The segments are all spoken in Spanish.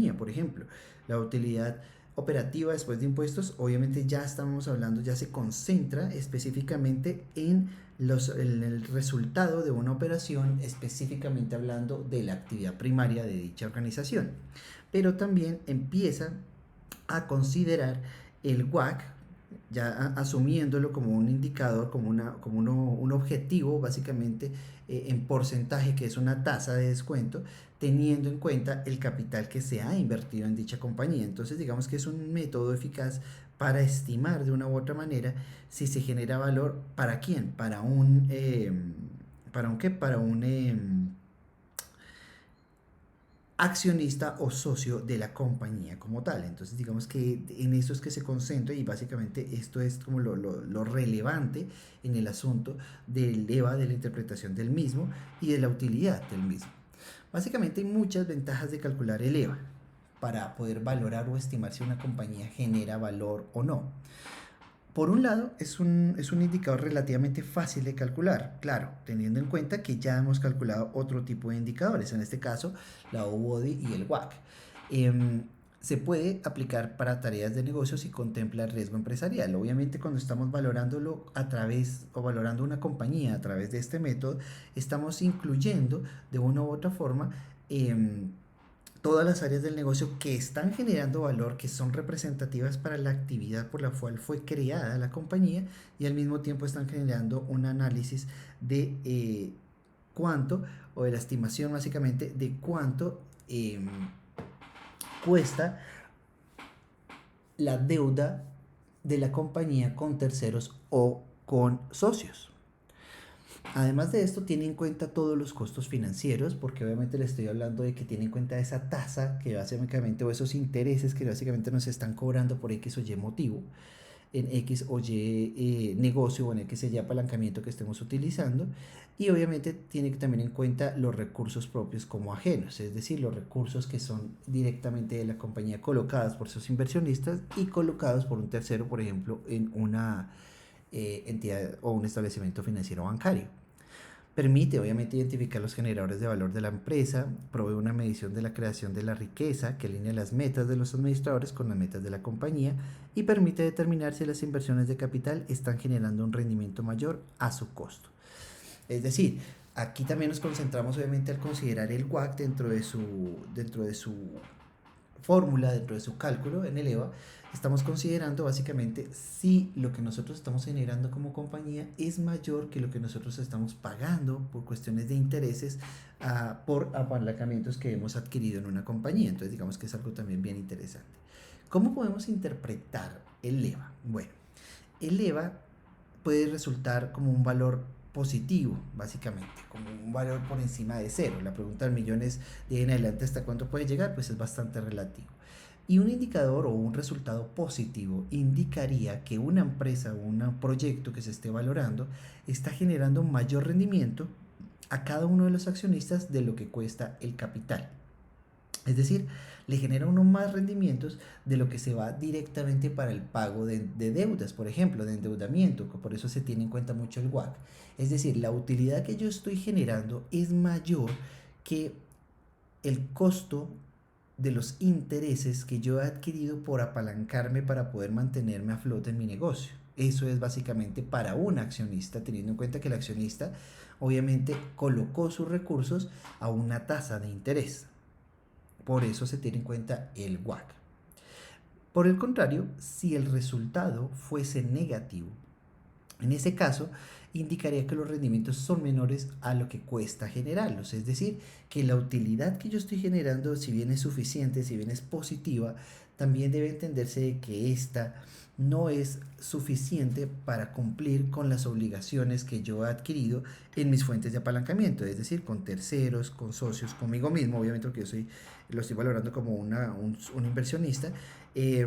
compañía. Por ejemplo, la utilidad operativa después de impuestos, obviamente ya estamos hablando, ya se concentra específicamente en el resultado de una operación, específicamente hablando de la actividad primaria de dicha organización. Pero también empieza a considerar el WACC, ya asumiéndolo como un indicador, un objetivo básicamente en porcentaje, que es una tasa de descuento, teniendo en cuenta el capital que se ha invertido en dicha compañía. Entonces digamos que es un método eficaz para estimar de una u otra manera si se genera valor para quién, para un qué, para un accionista o socio de la compañía como tal. Entonces digamos que en esto es que se concentra, y básicamente esto es como lo relevante en el asunto del EVA, de la interpretación del mismo y de la utilidad del mismo. Básicamente hay muchas ventajas de calcular el EVA para poder valorar o estimar si una compañía genera valor o no. Por un lado, es un indicador relativamente fácil de calcular, claro, teniendo en cuenta que ya hemos calculado otro tipo de indicadores, en este caso la OBODI y el WACC. Se puede aplicar para tareas de negocios y contempla el riesgo empresarial. Obviamente, cuando estamos valorándolo a través, o valorando una compañía a través de este método, estamos incluyendo de una u otra forma todas las áreas del negocio que están generando valor, que son representativas para la actividad por la cual fue creada la compañía, y al mismo tiempo están generando un análisis de cuánto, o de la estimación básicamente de cuánto cuesta la deuda de la compañía con terceros o con socios. Además de esto, tiene en cuenta todos los costos financieros, porque obviamente le estoy hablando de que tiene en cuenta esa tasa que básicamente, o esos intereses que básicamente nos están cobrando por X o Y motivo, en X o Y negocio, o en X o Y apalancamiento que estemos utilizando. Y obviamente tiene también en cuenta los recursos propios como ajenos, es decir, los recursos que son directamente de la compañía, colocados por sus inversionistas y colocados por un tercero, por ejemplo, en una entidad o un establecimiento financiero bancario. Permite obviamente identificar los generadores de valor de la empresa, provee una medición de la creación de la riqueza que alinea las metas de los administradores con las metas de la compañía, y permite determinar si las inversiones de capital están generando un rendimiento mayor a su costo. Es decir, aquí también nos concentramos obviamente al considerar el WACC dentro de su fórmula, dentro de su cálculo en el EVA. Estamos considerando básicamente si lo que nosotros estamos generando como compañía es mayor que lo que nosotros estamos pagando por cuestiones de intereses por apalancamientos que hemos adquirido en una compañía. Entonces digamos que es algo también bien interesante. ¿Cómo podemos interpretar el EVA? Bueno, el EVA puede resultar como un valor positivo, básicamente, como un valor por encima de cero. La pregunta del millón es, de ahí en adelante, ¿hasta cuánto puede llegar? Pues es bastante relativo. Y un indicador o un resultado positivo indicaría que una empresa o un proyecto que se esté valorando está generando un mayor rendimiento a cada uno de los accionistas de lo que cuesta el capital. Es decir, le genera uno más rendimientos de lo que se va directamente para el pago de deudas, por ejemplo, de endeudamiento, que por eso se tiene en cuenta mucho el WACC. Es decir, la utilidad que yo estoy generando es mayor que el costo de los intereses que yo he adquirido por apalancarme para poder mantenerme a flote en mi negocio. Eso es básicamente para un accionista, teniendo en cuenta que el accionista obviamente colocó sus recursos a una tasa de interés. Por eso se tiene en cuenta el WACC. Por el contrario, si el resultado fuese negativo, en ese caso indicaría que los rendimientos son menores a lo que cuesta generarlos. Es decir, que la utilidad que yo estoy generando, si bien es suficiente, si bien es positiva, también debe entenderse de que esta no es suficiente para cumplir con las obligaciones que yo he adquirido en mis fuentes de apalancamiento, es decir, con terceros, con socios, conmigo mismo, obviamente, porque lo estoy valorando como un inversionista, eh,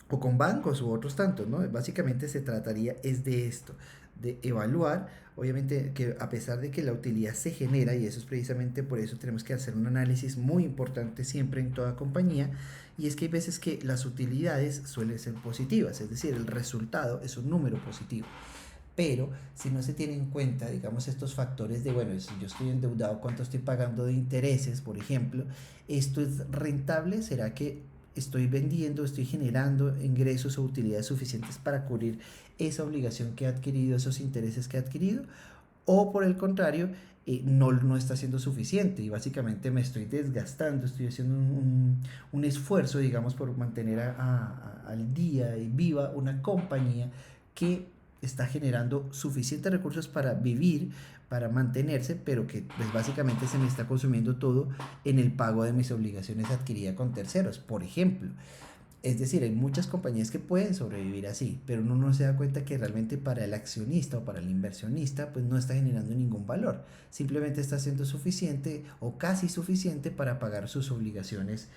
o con bancos u otros tantos, ¿no? Básicamente se trataría es de esto, de evaluar, obviamente, que a pesar de que la utilidad se genera, y eso es precisamente por eso tenemos que hacer un análisis muy importante siempre en toda compañía, y es que hay veces que las utilidades suelen ser positivas, es decir, el resultado es un número positivo. Pero si no se tiene en cuenta, digamos, estos factores de, bueno, si yo estoy endeudado, ¿cuánto estoy pagando de intereses, por ejemplo? ¿Esto es rentable? ¿Será que estoy vendiendo, estoy generando ingresos o utilidades suficientes para cubrir esa obligación que he adquirido, esos intereses que he adquirido? O por el contrario, no está siendo suficiente y básicamente me estoy desgastando, estoy haciendo un esfuerzo, digamos, por mantener al día y viva una compañía que está generando suficientes recursos para vivir, para mantenerse, pero que pues básicamente se me está consumiendo todo en el pago de mis obligaciones adquiridas con terceros, por ejemplo. Es decir, hay muchas compañías que pueden sobrevivir así, pero uno no se da cuenta que realmente para el accionista o para el inversionista pues no está generando ningún valor. Simplemente está siendo suficiente o casi suficiente para pagar sus obligaciones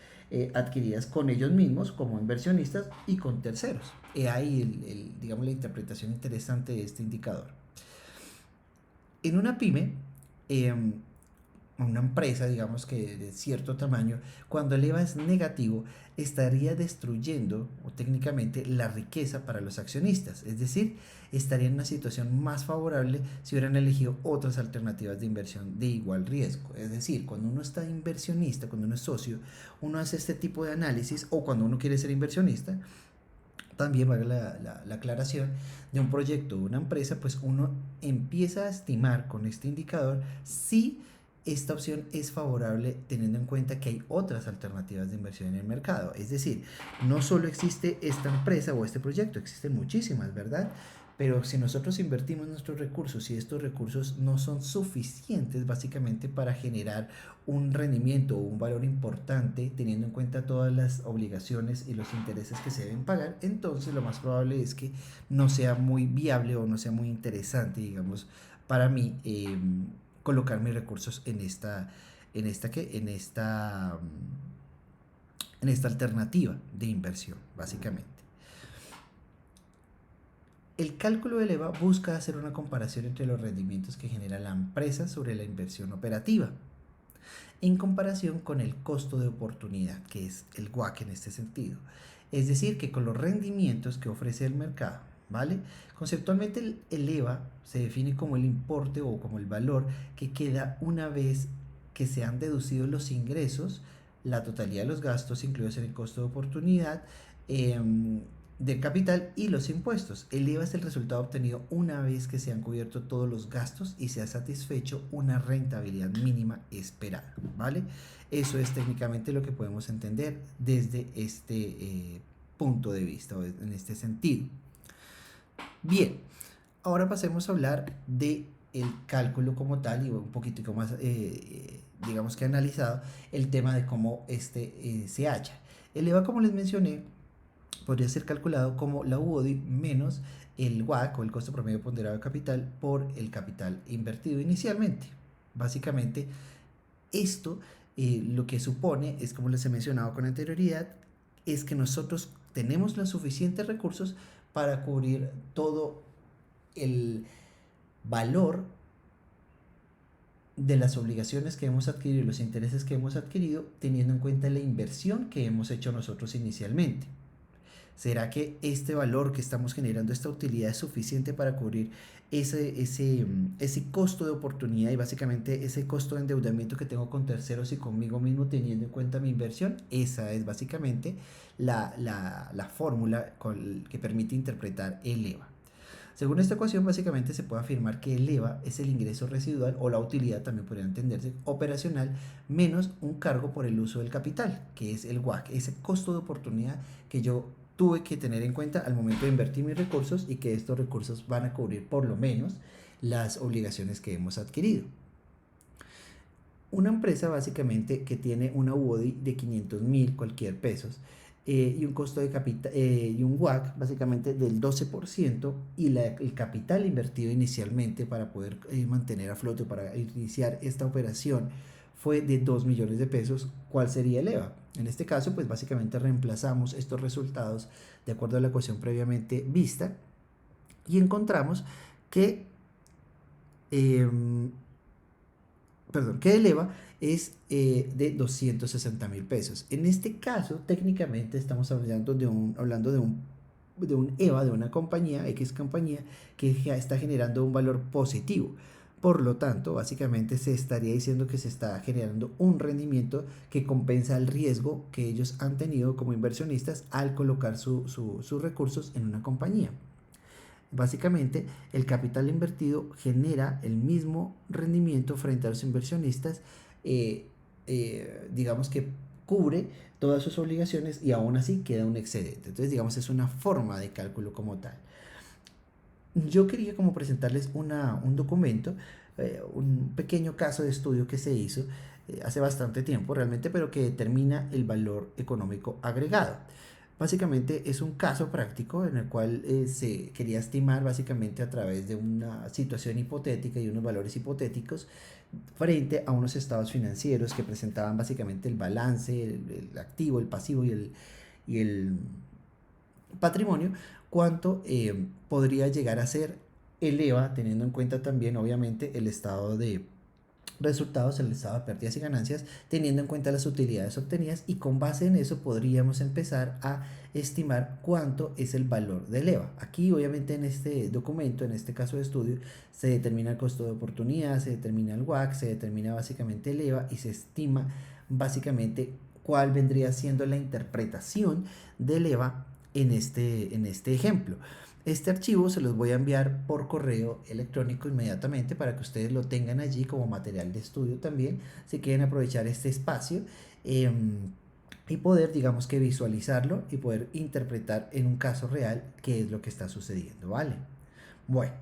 adquiridas con ellos mismos como inversionistas y con terceros. Ahí digamos, la interpretación interesante de este indicador. En una pyme, eh, una empresa, digamos que de cierto tamaño, cuando el EVA es negativo, estaría destruyendo o técnicamente la riqueza para los accionistas. Es decir, estaría en una situación más favorable si hubieran elegido otras alternativas de inversión de igual riesgo. Es decir, cuando uno está inversionista, cuando uno es socio, uno hace este tipo de análisis o cuando uno quiere ser inversionista, también vale la aclaración de un proyecto o una empresa, pues uno empieza a estimar con este indicador si esta opción es favorable teniendo en cuenta que hay otras alternativas de inversión en el mercado. Es decir, no solo existe esta empresa o este proyecto, existen muchísimas, ¿verdad? Pero si nosotros invertimos nuestros recursos y estos recursos no son suficientes básicamente para generar un rendimiento o un valor importante teniendo en cuenta todas las obligaciones y los intereses que se deben pagar, entonces lo más probable es que no sea muy viable o no sea muy interesante, digamos, para mí colocar mis recursos en esta alternativa de inversión, básicamente. El cálculo del EVA busca hacer una comparación entre los rendimientos que genera la empresa sobre la inversión operativa, en comparación con el costo de oportunidad, que es el WACC en este sentido. Es decir, que con los rendimientos que ofrece el mercado, ¿vale? Conceptualmente el EVA se define como el importe o como el valor que queda una vez que se han deducido los ingresos, la totalidad de los gastos incluidos en el costo de oportunidad, eh, del capital y los impuestos. El IVA es el resultado obtenido una vez que se han cubierto todos los gastos y se ha satisfecho una rentabilidad mínima esperada, ¿vale? Eso es técnicamente lo que podemos entender desde este punto de vista o en este sentido. Bien, ahora pasemos a hablar de el cálculo como tal y un poquitico más, digamos que analizado el tema de cómo se halla. El IVA, como les mencioné, podría ser calculado como la UODI menos el WACC o el costo promedio ponderado de capital por el capital invertido inicialmente. Básicamente, esto lo que supone es, como les he mencionado con anterioridad, es que nosotros tenemos los suficientes recursos para cubrir todo el valor de las obligaciones que hemos adquirido y los intereses que hemos adquirido, teniendo en cuenta la inversión que hemos hecho nosotros inicialmente. ¿Será que este valor que estamos generando, esta utilidad es suficiente para cubrir ese costo de oportunidad y básicamente ese costo de endeudamiento que tengo con terceros y conmigo mismo teniendo en cuenta mi inversión? Esa es básicamente la fórmula que permite interpretar el EVA. Según esta ecuación, básicamente se puede afirmar que el EVA es el ingreso residual o la utilidad, también podría entenderse, operacional, menos un cargo por el uso del capital, que es el WACC, ese costo de oportunidad que yo tuve que tener en cuenta al momento de invertir mis recursos y que estos recursos van a cubrir por lo menos las obligaciones que hemos adquirido. Una empresa básicamente que tiene una UODI de 500.000 cualquier pesos y un costo de capital y un WACC básicamente del 12% y el capital invertido inicialmente para poder mantener a flote, para iniciar esta operación fue de 2 millones de pesos. ¿Cuál sería el EVA? En este caso, pues básicamente reemplazamos estos resultados de acuerdo a la ecuación previamente vista y encontramos que que el EVA es de 260.000 pesos. En este caso, técnicamente estamos hablando de un un EVA de una compañía, X compañía, que ya está generando un valor positivo. Por lo tanto, básicamente se estaría diciendo que se está generando un rendimiento que compensa el riesgo que ellos han tenido como inversionistas al colocar sus recursos en una compañía. Básicamente, el capital invertido genera el mismo rendimiento frente a los inversionistas, eh, digamos que cubre todas sus obligaciones y aún así queda un excedente. Entonces, digamos, es una forma de cálculo como tal. Yo quería como presentarles un documento, un pequeño caso de estudio que se hizo hace bastante tiempo realmente, pero que determina el valor económico agregado. Básicamente es un caso práctico en el cual se quería estimar básicamente a través de una situación hipotética y unos valores hipotéticos frente a unos estados financieros que presentaban básicamente el balance, el activo, el pasivo y el patrimonio, cuánto podría llegar a ser el EVA, teniendo en cuenta también obviamente el estado de resultados, el estado de pérdidas y ganancias, teniendo en cuenta las utilidades obtenidas, y con base en eso podríamos empezar a estimar cuánto es el valor del EVA. Aquí obviamente en este documento, en este caso de estudio, se determina el costo de oportunidad, se determina el WACC, se determina básicamente el EVA y se estima básicamente cuál vendría siendo la interpretación del EVA en este ejemplo. Este archivo se los voy a enviar por correo electrónico inmediatamente para que ustedes lo tengan allí como material de estudio también, si quieren aprovechar este espacio eh, y poder, digamos que visualizarlo y poder interpretar en un caso real qué es lo que está sucediendo, ¿vale? Bueno,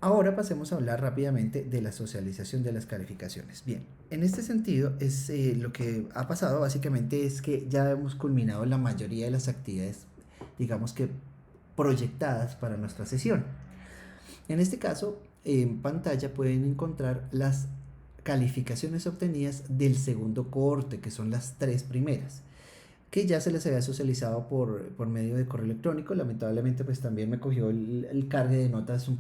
ahora pasemos a hablar rápidamente de la socialización de las calificaciones. Bien, en este sentido es lo que ha pasado básicamente es que ya hemos culminado la mayoría de las actividades, digamos que proyectadas para nuestra sesión. En este caso, en pantalla pueden encontrar las calificaciones obtenidas del segundo cohorte, que son las 3 primeras, que ya se les había socializado por medio de correo electrónico. Lamentablemente pues también me cogió el cargue de notas un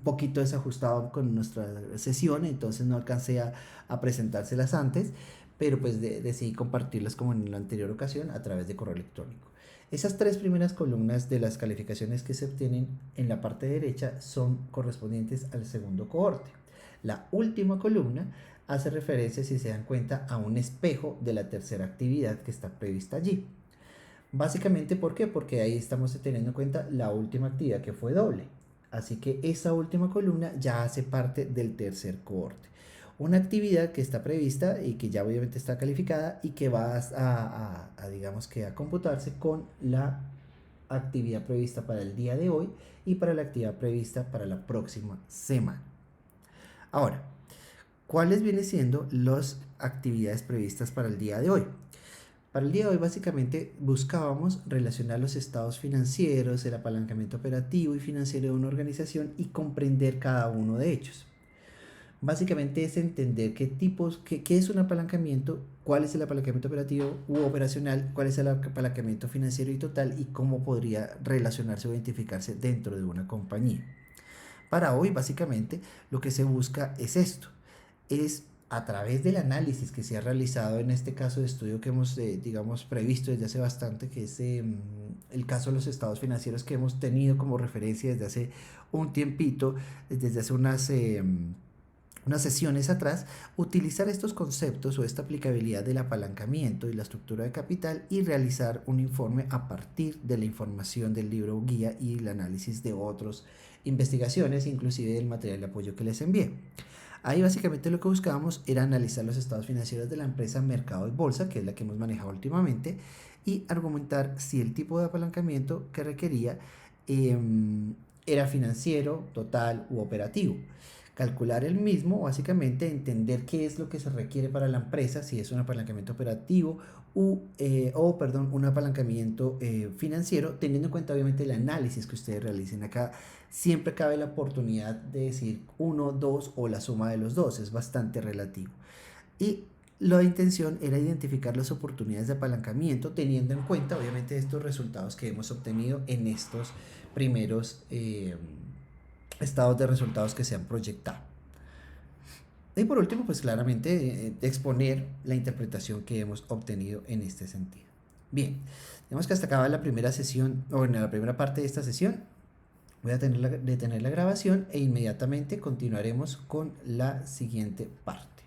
poquito desajustado con nuestra sesión, entonces no alcancé a presentárselas antes, pero pues decidí compartirlas como en la anterior ocasión a través de correo electrónico. Esas 3 primeras columnas de las calificaciones que se obtienen en la parte derecha son correspondientes al segundo cohorte. La última columna hace referencia, si se dan cuenta, a un espejo de la tercera actividad que está prevista allí. Básicamente, ¿por qué? Porque ahí estamos teniendo en cuenta la última actividad que fue doble. Así que esa última columna ya hace parte del tercer cohorte. Una actividad que está prevista y que ya obviamente está calificada y que va digamos que a computarse con la actividad prevista para el día de hoy y para la actividad prevista para la próxima semana. Ahora, ¿cuáles vienen siendo las actividades previstas para el día de hoy? Para el día de hoy básicamente buscábamos relacionar los estados financieros, el apalancamiento operativo y financiero de una organización y comprender cada uno de ellos. Básicamente es entender qué es un apalancamiento, cuál es el apalancamiento operativo u operacional, cuál es el apalancamiento financiero y total y cómo podría relacionarse o identificarse dentro de una compañía. Para hoy básicamente lo que se busca es esto, es a través del análisis que se ha realizado en este caso de estudio que hemos, digamos, previsto desde hace bastante, que es el caso de los estados financieros que hemos tenido como referencia desde hace un tiempito, desde hace unas sesiones atrás, utilizar estos conceptos o esta aplicabilidad del apalancamiento y la estructura de capital y realizar un informe a partir de la información del libro guía y el análisis de otras investigaciones, inclusive del material de apoyo que les envié. Ahí básicamente lo que buscábamos era analizar los estados financieros de la empresa Mercado y Bolsa, que es la que hemos manejado últimamente, y argumentar si el tipo de apalancamiento que requería era financiero, total u operativo. Calcular el mismo, básicamente entender qué es lo que se requiere para la empresa, si es un apalancamiento operativo un apalancamiento financiero, teniendo en cuenta obviamente el análisis que ustedes realicen acá. Siempre cabe la oportunidad de decir uno, dos o la suma de los dos, es bastante relativo. Y la intención era identificar las oportunidades de apalancamiento teniendo en cuenta obviamente estos resultados que hemos obtenido en estos primeros estados de resultados que se han proyectado. Y por último, pues claramente exponer la interpretación que hemos obtenido en este sentido. Bien, tenemos que hasta acabar la primera sesión, o bueno, la primera parte de esta sesión. Voy a detener la grabación e inmediatamente continuaremos con la siguiente parte.